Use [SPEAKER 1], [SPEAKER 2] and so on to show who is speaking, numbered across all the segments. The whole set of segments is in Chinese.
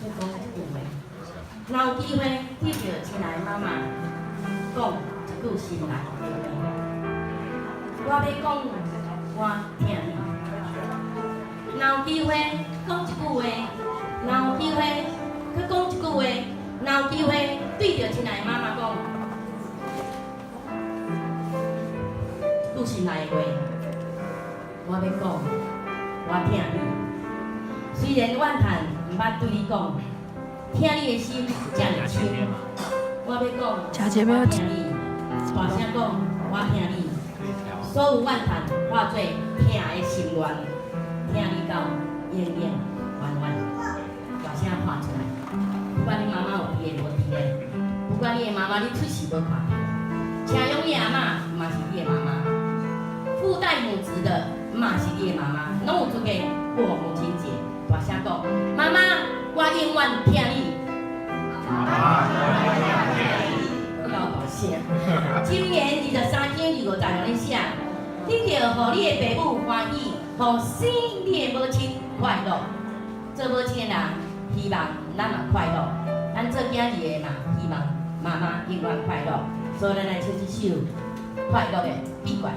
[SPEAKER 1] 要讲一句话。若有机会听到亲爱的妈妈讲一句心内的话，我要讲我听你。若有机会讲一句话，若有机会去讲一句话，若有机会对着亲爱的妈妈讲，句心内的话，我要讲，我听你。虽然怨叹毋捌对你讲，听你的心这么轻，我要讲，我听你，大声讲，我听你。所有怨叹化作听的心愿，听你到永永远远，大声喊出来。不管你妈妈有伫个无伫个，不管你的妈妈你出世无看到，请用你阿嬷嘛是你的妈妈，父代母职的嘛是你的妈妈，拢有资格过母亲节。大声讲，妈妈，我永远听你。妈妈，我永远听你。够大声！今年23天25日咧写，你着互你的爸母欢喜，互生你的母亲快乐。做母亲的人，希望咱嘛快乐，咱做囝儿的嘛，希望妈妈永远快乐。所以咱来唱一首快乐的秘诀。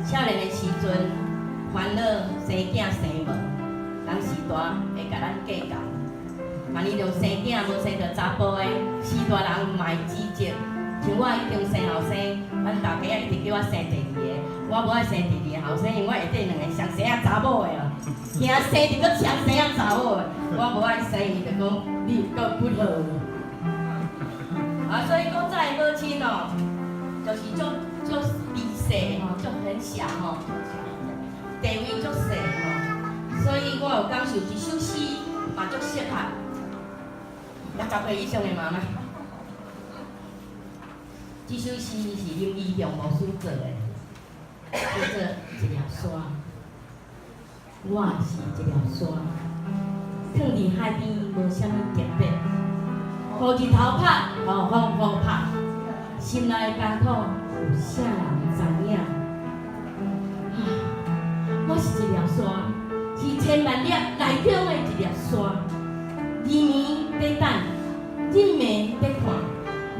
[SPEAKER 1] 少年的时阵，烦恼生囝生无，人时大会甲咱计较。万一着生囝无生着查甫的，时大人嘛会指责。像我以前生后生，阮大家一直叫我生第二个，我无爱生第二个后生，因为我下底两个上生啊查某的啊，惊生着搁上生啊查某的，我无爱生，伊就讲你搁不好。所以讲在母亲哦，就是足微细吼，足很小吼，地位足细吼，所以我有感受一首诗嘛足适合60岁以上的妈妈。这首诗是林义雄牧师做的，叫做一粒沙。我是一粒沙，躺伫海边无啥物特别，予日头晒，予风雨晒，心内的艰苦有啥人知影？我是一粒沙，是千万粒内中的一粒沙，日暝在等，日暝在看。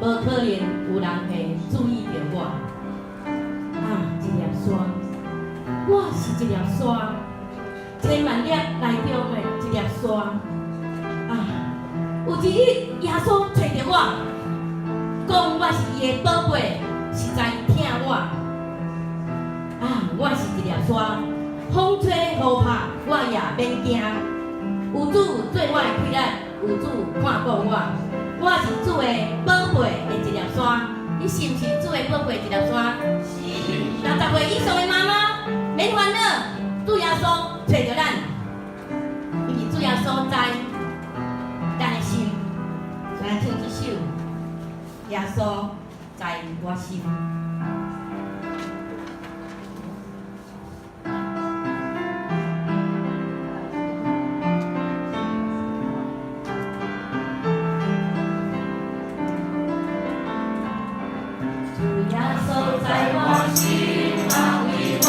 [SPEAKER 1] 无可能有人会注意到我。一粒沙，我是一粒沙，千万粒内中的一粒沙。有一日耶稣找着我，讲我是伊的宝贝，实在疼我。我是一粒沙，风吹雨拍我也免惊。有主做我的气力，有主看顾我。我是主的宝贝的一粒沙，你是毋是主的宝贝一粒沙？是。60岁以上的妈妈，免烦恼，主耶稣找着咱。稣在我心。主耶稣在我心，安慰我，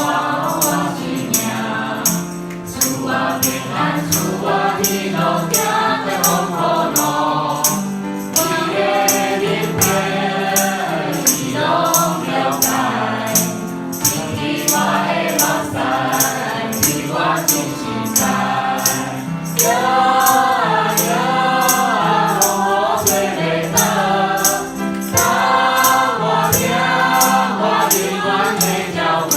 [SPEAKER 1] 我心命。赐我平安，赐我的路行过风雨路。我的灵魂是拢了解，是我的目屎，是我真实在。风雨吹袂倒，当我领我灵魂的脚步，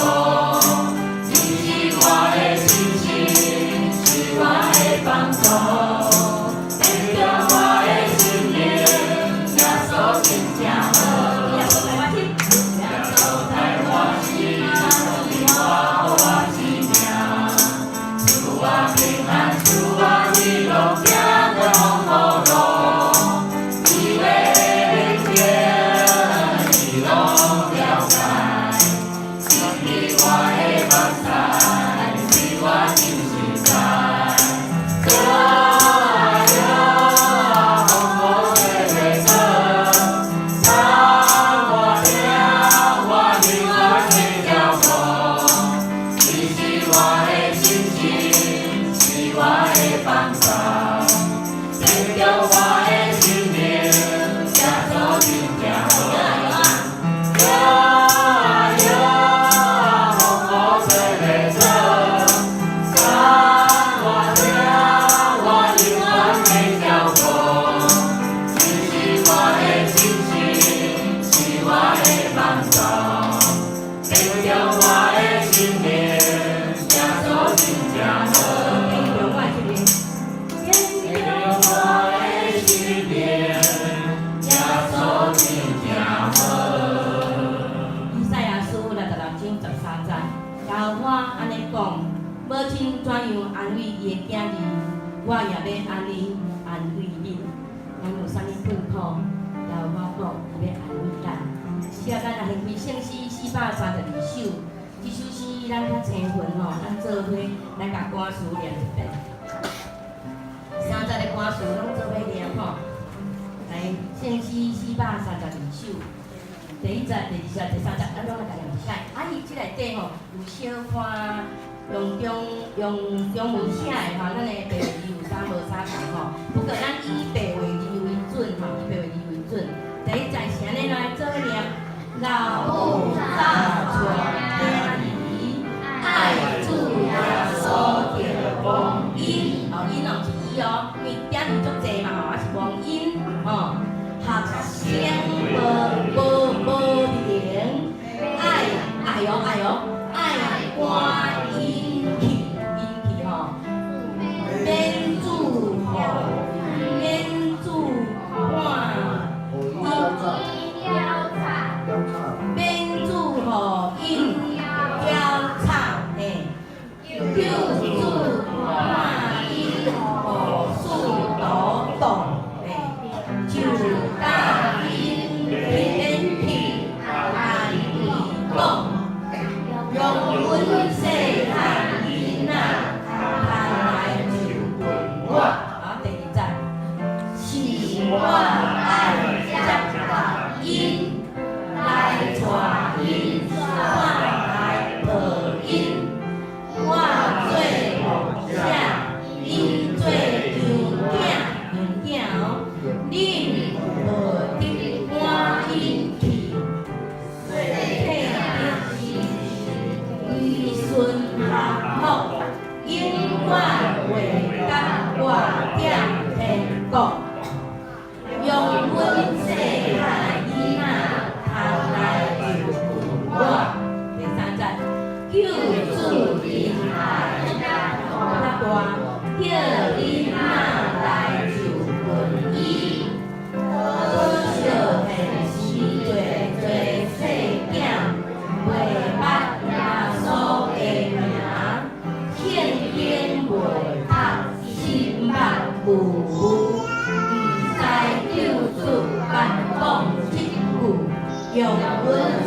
[SPEAKER 1] 你是我的信心，是我的帮助，变着我的心灵，耶稣真正好。耶稣在我心，耶稣在我心，安慰我心命，赐我平安，赐我的路行过风雨路，你的灵魂是拢了解，是我的目屎，是我真实在。风雨吹袂倒，当我领我灵魂的脚步，你是我的信心，是我的帮助，变着我的心灵，耶稣真正好。风雨吹袂倒，当我领我灵魂的脚步，你是我的信心，是我的帮助，变着我的心灵，耶稣真正好。变着我的心灵，变着我的心灵，耶稣真正好。以赛亚书66章13节，交我安尼讲，母亲怎样安慰伊的囝儿，我也要安尼安慰恁。咱有啥物困苦，交我讲，伊要安慰咱。是啊，咱来献开圣诗432首，这首诗咱较青分吼，咱做伙来甲歌词念一遍。三节的歌词拢做伙念吼。来，圣诗432首。第1节、第2节、第3节，咱拢来甲念一解。伊即内底吼有小可用中文写的吼，咱的白话字有啥无啥共吼。不过咱以白话字为准吼，以白话字为准。第1节是安尼来做伙念：老母早出家己，爱主耶稣着光阴。因哦是伊哦，因为点字足济嘛吼，也是光阴吼。学生无灵，爱关因去吼，免主看免主互因交叉嘿，救主看因互树倒动嘿，就答应免去安慰讲。用阮细汉囡仔，通来就问我。好，第2节，是我爱接纳因，来带因转来抱因。我做牧者，因做羊囝哦，恁无得赶因去。依顺合福，永远会甲我点天国。用阮细汉囡仔，通来就问我。第3节，救主因爱较大，叫囡仔来就问伊。多少现时侪细囝，袂捌耶稣的名，天天袂读，心目糊糊，毋知救主敢讲一句
[SPEAKER 2] 用阮